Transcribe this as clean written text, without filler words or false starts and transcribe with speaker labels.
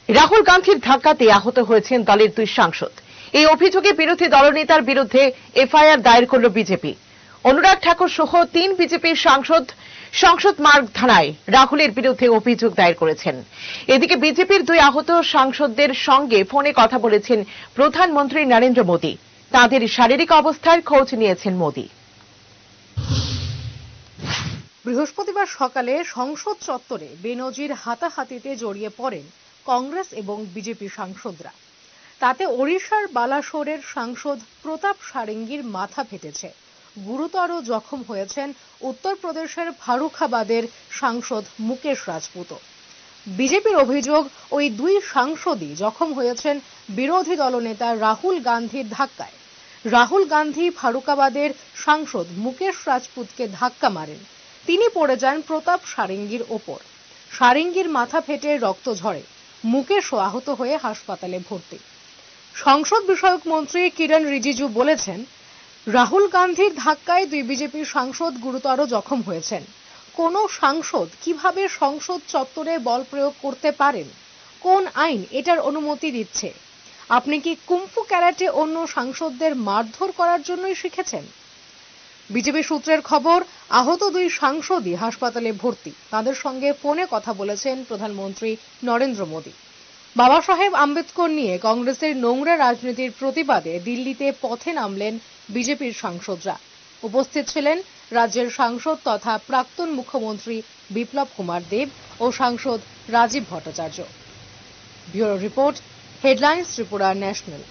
Speaker 1: রাহুল গান্ধীর ধাক্কাতে আহত হয়েছেন দলের দুই সাংসদ। এই অভিযোগে বিরোধী দলনেতার বিরুদ্ধে এফআইআর দায়ের করল বিজেপি। অনুরাগ ঠাকুর সহ 3 বিজেপির সাংসদ সংসদ মার্গ থানায় রাহুলের বিরুদ্ধে অভিযোগ দায়ের করেছেন। এদিকে বিজেপির দুই আহত সাংসদদের সঙ্গে ফোনে কথা বলেছেন প্রধানমন্ত্রী নরেন্দ্র মোদী। তাঁদের শারীরিক অবস্থার খোঁজ নিয়েছেন মোদী।
Speaker 2: বৃহস্পতিবার সকালে সংসদ চত্বরে বেনজির হাতাহাতিতে জড়িয়ে পড়েন কংগ্রেস এবং বিজেপি সাংসদরা। তাতে ওড়িশার বালাসোরের সাংসদ প্রতাপ সারেঙ্গির মাথা ফেটেছে। গুরুতর জখম হয়েছেন উত্তরপ্রদেশের ফারুখাবাদের সাংসদ মুকেশ রাজপুতও। বিজেপির অভিযোগ, ওই দুই সাংসদই জখম হয়েছেন বিরোধী দলনেতা রাহুল গান্ধীর ধাক্কায়। রাহুল গান্ধী ফারুখাবাদের সাংসদ মুকেশ রাজপুতকে ধাক্কা মারেন। তিনি পড়ে যান প্রতাপ সারেঙ্গির ওপর। সারেঙ্গির মাথা ফেটে রক্ত ঝরে। মুকেশও আহত হয়ে হাসপাতালে ভর্তি। সংসদ বিষয়ক মন্ত্রী কিরণ রিজিজু বলেছেন, রাহুল গান্ধীর ধাক্কায় দুই বিজেপির সাংসদ গুরুতর জখম হয়েছেন। কোন সাংসদ কিভাবে সংসদ চত্বরে বল প্রয়োগ করতে পারেন? কোন আইন এটার অনুমতি দিচ্ছে? আপনি কি কুম্ফু ক্যারাটে অন্য সাংসদদের মারধর করার জন্যই শিখেছেন? বিজেপি সূত্রের খবর, আহত দুই সাংসদই হাসপাতালে ভর্তি। তাদের সঙ্গে ফোনে কথা বলেছেন প্রধানমন্ত্রী নরেন্দ্র মোদী। বাবা সাহেব আম্বেদকর নিয়ে কংগ্রেসের নোংরা রাজনীতির প্রতিবাদে দিল্লিতে পথে নামলেন বিজেপির সাংসদরা। উপস্থিত ছিলেন রাজ্যের সাংসদ তথা প্রাক্তন মুখ্যমন্ত্রী বিপ্লব কুমার দেব ও সাংসদ Rajib Bhattacharya. Bureau report, headlines Tripura national.